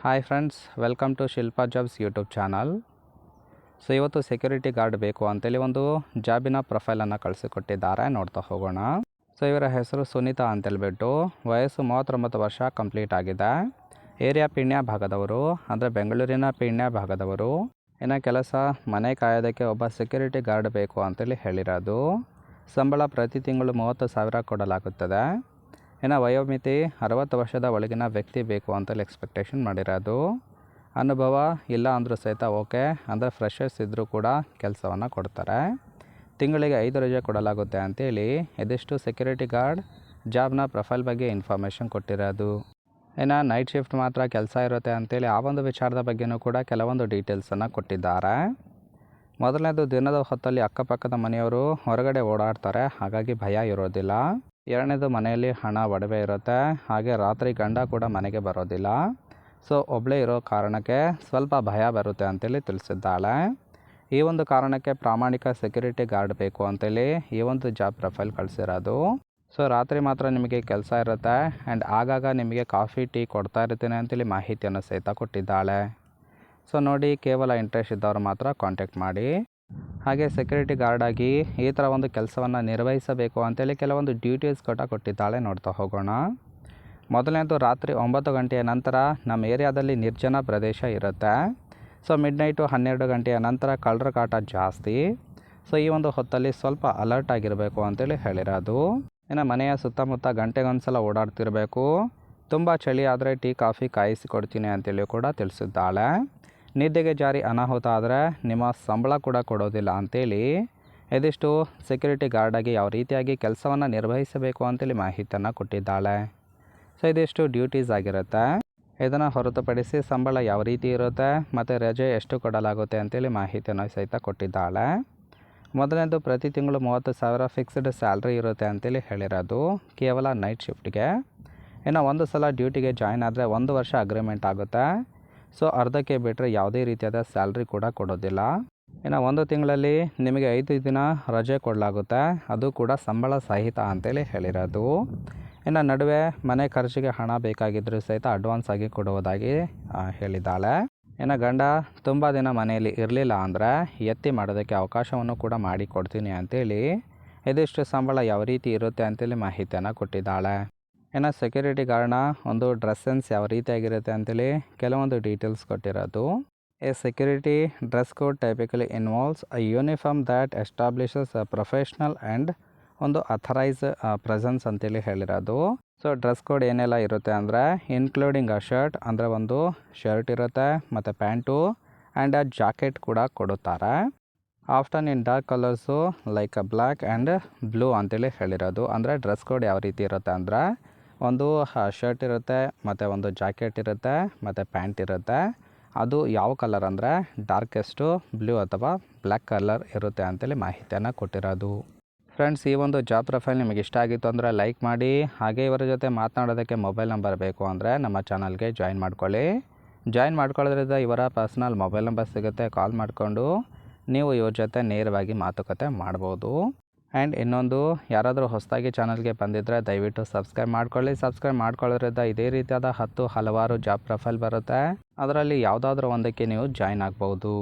Hi friends, welcome to Shilpa jobs YouTube channel. So ಇವತ್ತು security guard ಬೇಕು ಅಂತೇಳಿ ಒಂದು ಜಾಬಿನ ಪ್ರೊಫೈಲನ್ನು ಕಳಿಸಿಕೊಟ್ಟಿದ್ದಾರೆ, ನೋಡ್ತಾ ಹೋಗೋಣ. ಸೊ ಇವರ ಹೆಸರು ಸುನೀತಾ ಅಂತೇಳ್ಬಿಟ್ಟು, ವಯಸ್ಸು 39 ವರ್ಷ ಕಂಪ್ಲೀಟ್ ಆಗಿದೆ. ಏರಿಯಾ ಪೀಣ್ಯ ಭಾಗದವರು, ಅಂದರೆ ಬೆಂಗಳೂರಿನ ಪೀಣ್ಯ ಭಾಗದವರು. ಇನ್ನು ಕೆಲಸ ಮನೆ ಕಾಯೋದಕ್ಕೆ ಒಬ್ಬ ಸೆಕ್ಯೂರಿಟಿ ಗಾರ್ಡ್ ಬೇಕು ಅಂತೇಳಿ ಹೇಳಿರೋದು. ಸಂಬಳ ಪ್ರತಿ ತಿಂಗಳು 30,000 ಕೊಡಲಾಗುತ್ತದೆ. ಇನ್ನು ವಯೋಮಿತಿ 60 ವರ್ಷದ ಒಳಗಿನ ವ್ಯಕ್ತಿ ಬೇಕು ಅಂತೇಳಿ ಎಕ್ಸ್ಪೆಕ್ಟೇಷನ್ ಮಾಡಿರೋದು. ಅನುಭವ ಇಲ್ಲ ಅಂದರೂ ಸಹಿತ ಓಕೆ, ಅಂದರೆ ಫ್ರೆಶರ್ಸ್ ಇದ್ದರೂ ಕೂಡ ಕೆಲಸವನ್ನು ಕೊಡ್ತಾರೆ. ತಿಂಗಳಿಗೆ 5 ರಜೆ ಕೊಡಲಾಗುತ್ತೆ ಅಂತೇಳಿ ಇದಿಷ್ಟು ಸೆಕ್ಯೂರಿಟಿ ಗಾರ್ಡ್ ಜಾಬ್ನ ಪ್ರೊಫೈಲ್ ಬಗ್ಗೆ ಇನ್ಫಾರ್ಮೇಷನ್ ಕೊಟ್ಟಿರೋದು. ಇನ್ನು ನೈಟ್ ಶಿಫ್ಟ್ ಮಾತ್ರ ಕೆಲಸ ಇರುತ್ತೆ ಅಂತೇಳಿ ಆ ಒಂದು ವಿಚಾರದ ಬಗ್ಗೆಯೂ ಕೂಡ ಕೆಲವೊಂದು ಡೀಟೇಲ್ಸನ್ನು ಕೊಟ್ಟಿದ್ದಾರೆ. ಮೊದಲನೇದು, ದಿನದ ಹೊತ್ತಲ್ಲಿ ಅಕ್ಕಪಕ್ಕದ ಮನೆಯವರು ಹೊರಗಡೆ ಓಡಾಡ್ತಾರೆ, ಹಾಗಾಗಿ ಭಯ ಇರೋದಿಲ್ಲ. ಎರಡನೇದು, ಮನೆಯಲ್ಲಿ ಹಣ ಒಡವೆ ಇರುತ್ತೆ, ಹಾಗೆ ರಾತ್ರಿ ಗಂಡ ಕೂಡ ಮನೆಗೆ ಬರೋದಿಲ್ಲ. ಸೊ ಒಬ್ಬಳೇ ಇರೋ ಕಾರಣಕ್ಕೆ ಸ್ವಲ್ಪ ಭಯ ಬರುತ್ತೆ ಅಂತೇಳಿ ತಿಳಿಸಿದ್ದಾಳೆ. ಈ ಒಂದು ಕಾರಣಕ್ಕೆ ಪ್ರಾಮಾಣಿಕ ಸೆಕ್ಯೂರಿಟಿ ಗಾರ್ಡ್ ಬೇಕು ಅಂತೇಳಿ ಈ ಒಂದು ಜಾಬ್ ಪ್ರೊಫೈಲ್ ಕಳಿಸಿರೋದು. ಸೊ ರಾತ್ರಿ ಮಾತ್ರ ನಿಮಗೆ ಕೆಲಸ ಇರುತ್ತೆ ಆ್ಯಂಡ್ ಆಗಾಗ ನಿಮಗೆ ಕಾಫಿ ಟೀ ಕೊಡ್ತಾ ಇರ್ತೀನಿ ಅಂತೇಳಿ ಮಾಹಿತಿಯನ್ನು ಸಹಿತ ಕೊಟ್ಟಿದ್ದಾಳೆ. ಸೊ ನೋಡಿ, ಕೇವಲ ಇಂಟ್ರೆಸ್ಟ್ ಇದ್ದವರು ಮಾತ್ರ ಕಾಂಟ್ಯಾಕ್ಟ್ ಮಾಡಿ. ಹಾಗೆ ಸೆಕ್ಯೂರಿಟಿ ಗಾರ್ಡ್ ಆಗಿ ಈ ಥರ ಒಂದು ಕೆಲಸವನ್ನು ನಿರ್ವಹಿಸಬೇಕು ಅಂತೇಳಿ ಕೆಲವೊಂದು ಡ್ಯೂಟೀಸ್ ಕೊಟ್ಟಿದ್ದಾಳೆ, ನೋಡ್ತಾ ಹೋಗೋಣ. ಮೊದಲನೇದು, ರಾತ್ರಿ 9 ಗಂಟೆಯ ನಂತರ ನಮ್ಮ ಏರಿಯಾದಲ್ಲಿ ನಿರ್ಜನ ಪ್ರದೇಶ ಇರುತ್ತೆ. ಸೊ ಮಿಡ್ನೈಟು 12 ಗಂಟೆಯ ನಂತರ ಕಳ್ಳರ ಕಾಟ ಜಾಸ್ತಿ. ಸೊ ಈ ಒಂದು ಹೊತ್ತಲ್ಲಿ ಸ್ವಲ್ಪ ಅಲರ್ಟ್ ಆಗಿರಬೇಕು ಅಂತೇಳಿ ಹೇಳಿರೋದು. ಇನ್ನು ಮನೆಯ ಸುತ್ತಮುತ್ತ ಗಂಟೆಗೊಂದ್ಸಲ ಓಡಾಡ್ತಿರಬೇಕು. ತುಂಬ ಚಳಿ ಆದರೆ ಟೀ ಕಾಫಿ ಕಾಯಿಸಿ ಕೊಡ್ತೀನಿ ಅಂತೇಳಿ ಕೂಡ ತಿಳಿಸಿದ್ದಾಳೆ. ನಿದ್ದೆಗೆ ಜಾರಿ ಅನಾಹುತ ಆದರೆ ನಿಮ್ಮ ಸಂಬಳ ಕೂಡ ಕೊಡೋದಿಲ್ಲ ಅಂತೇಳಿ ಇದಿಷ್ಟು ಸೆಕ್ಯೂರಿಟಿ ಗಾರ್ಡಾಗಿ ಯಾವ ರೀತಿಯಾಗಿ ಕೆಲಸವನ್ನು ನಿರ್ವಹಿಸಬೇಕು ಅಂತೇಳಿ ಮಾಹಿತಿಯನ್ನು ಕೊಟ್ಟಿದ್ದಾಳೆ. ಸೊ ಇದಿಷ್ಟು ಡ್ಯೂಟೀಸ್ ಆಗಿರುತ್ತೆ. ಇದನ್ನು ಹೊರತುಪಡಿಸಿ ಸಂಬಳ ಯಾವ ರೀತಿ ಇರುತ್ತೆ ಮತ್ತು ರಜೆ ಎಷ್ಟು ಕೊಡಲಾಗುತ್ತೆ ಅಂತೇಳಿ ಮಾಹಿತಿಯನ್ನು ಸಹಿತ ಕೊಟ್ಟಿದ್ದಾಳೆ. ಮೊದಲನೇದು, ಪ್ರತಿ ತಿಂಗಳು 30,000 ಫಿಕ್ಸ್ಡ್ ಸ್ಯಾಲ್ರಿ ಇರುತ್ತೆ ಅಂತೇಳಿ ಹೇಳಿರೋದು, ಕೇವಲ ನೈಟ್ ಶಿಫ್ಟ್ಗೆ. ಇನ್ನು ಒಂದು ಸಲ ಡ್ಯೂಟಿಗೆ ಜಾಯ್ನ್ ಆದರೆ 1 ವರ್ಷ ಅಗ್ರಿಮೆಂಟ್ ಆಗುತ್ತೆ. ಸೊ ಅರ್ಧಕ್ಕೆ ಬಿಟ್ಟರೆ ಯಾವುದೇ ರೀತಿಯಾದ ಸ್ಯಾಲ್ರಿ ಕೂಡ ಕೊಡೋದಿಲ್ಲ. ಇನ್ನು 1 ತಿಂಗಳಲ್ಲಿ ನಿಮಗೆ 5 ದಿನ ರಜೆ ಕೊಡಲಾಗುತ್ತೆ, ಅದು ಕೂಡ ಸಂಬಳ ಸಹಿತ ಅಂತೇಳಿ ಹೇಳಿರೋದು. ಇನ್ನು ನಡುವೆ ಮನೆ ಖರ್ಚಿಗೆ ಹಣ ಬೇಕಾಗಿದ್ದರೂ ಸಹಿತ ಅಡ್ವಾನ್ಸ್ ಆಗಿ ಕೊಡುವುದಾಗಿ ಹೇಳಿದ್ದಾಳೆ. ಇನ್ನು ಗಂಡ ತುಂಬ ದಿನ ಮನೆಯಲ್ಲಿ ಇರಲಿಲ್ಲ ಅಂದರೆ ಎತ್ತಿ ಮಾಡೋದಕ್ಕೆ ಅವಕಾಶವನ್ನು ಕೂಡ ಮಾಡಿ ಕೊಡ್ತೀನಿ ಅಂತೇಳಿ ಇದಿಷ್ಟು ಸಂಬಳ ಯಾವ ರೀತಿ ಇರುತ್ತೆ ಅಂತೇಳಿ ಮಾಹಿತಿಯನ್ನು ಕೊಟ್ಟಿದ್ದಾಳೆ. ಇನ್ನು ಸೆಕ್ಯೂರಿಟಿ ಗಾರ್ಡ್ನ ಒಂದು ಡ್ರೆಸ್ ಸೆನ್ಸ್ ಯಾವ ರೀತಿಯಾಗಿರುತ್ತೆ ಅಂತೇಳಿ ಕೆಲವೊಂದು ಡೀಟೇಲ್ಸ್ ಕೊಟ್ಟಿರೋದು. A security dress code typically involves a uniform that establishes a professional and ಒಂದು ಅಥರೈಸ್ ಪ್ರೆಸೆನ್ಸ್ ಅಂತೇಳಿ ಹೇಳಿರೋದು. ಸೊ ಡ್ರೆಸ್ ಕೋಡ್ ಏನೆಲ್ಲ ಇರುತ್ತೆ ಅಂದರೆ ಇನ್ಕ್ಲೂಡಿಂಗ್ ಅ ಶರ್ಟ್, ಅಂದರೆ ಒಂದು ಶರ್ಟ್ ಇರುತ್ತೆ ಮತ್ತು ಪ್ಯಾಂಟು ಆ್ಯಂಡ್ ಅ ಜಾಕೆಟ್ ಕೂಡ ಕೊಡುತ್ತಾರೆ. Often in dark colours like black and blue ಅಂತೇಳಿ ಹೇಳಿರೋದು. ಅಂದರೆ ಡ್ರೆಸ್ ಕೋಡ್ ಯಾವ ರೀತಿ ಇರುತ್ತೆ ಅಂದರೆ ಒಂದು ಶರ್ಟ್ ಇರುತ್ತೆ ಮತ್ತು ಒಂದು ಜಾಕೆಟ್ ಇರುತ್ತೆ ಮತ್ತು ಪ್ಯಾಂಟ್ ಇರುತ್ತೆ. ಅದು ಯಾವ ಕಲರ್ ಅಂದರೆ ಡಾರ್ಕೆಸ್ಟು ಬ್ಲೂ ಅಥವಾ ಬ್ಲ್ಯಾಕ್ ಕಲರ್ ಇರುತ್ತೆ ಅಂತೇಳಿ ಮಾಹಿತಿಯನ್ನು ಕೊಟ್ಟಿರೋದು. ಫ್ರೆಂಡ್ಸ್, ಈ ಒಂದು ಜಾಬ್ ಪ್ರೊಫೈಲ್ ನಿಮಗೆ ಇಷ್ಟ ಆಗಿತ್ತು ಅಂದರೆ ಲೈಕ್ ಮಾಡಿ. ಹಾಗೆ ಇವರ ಜೊತೆ ಮಾತನಾಡೋದಕ್ಕೆ ಮೊಬೈಲ್ ನಂಬರ್ ಬೇಕು ಅಂದರೆ ನಮ್ಮ ಚಾನಲ್ಗೆ ಜಾಯಿನ್ ಮಾಡ್ಕೊಳ್ಳಿ. ಜಾಯಿನ್ ಮಾಡ್ಕೊಳ್ಳೋದ್ರಿಂದ ಇವರ ಪರ್ಸ್ನಲ್ ಮೊಬೈಲ್ ನಂಬರ್ ಸಿಗುತ್ತೆ, ಕಾಲ್ ಮಾಡಿಕೊಂಡು ನೀವು ಇವ್ರ ಜೊತೆ ನೇರವಾಗಿ ಮಾತುಕತೆ ಮಾಡ್ಬೋದು. ಆ್ಯಂಡ್ ಇನ್ನೊಂದು, ಯಾರಾದರೂ ಹೊಸದಾಗಿ ಚಾನಲ್ಗೆ ಬಂದಿದ್ದರೆ ದಯವಿಟ್ಟು ಸಬ್ಸ್ಕ್ರೈಬ್ ಮಾಡ್ಕೊಳ್ಳಿ. ಸಬ್ಸ್ಕ್ರೈಬ್ ಮಾಡ್ಕೊಳ್ಳೋದ್ರಿಂದ ಇದೇ ರೀತಿಯಾದ ಹಲವಾರು ಜಾಬ್ ಪ್ರೊಫೈಲ್ ಬರುತ್ತೆ, ಅದರಲ್ಲಿ ಯಾವುದಾದ್ರೂ ಒಂದಕ್ಕೆ ನೀವು ಜಾಯಿನ್ ಆಗ್ಬೋದು.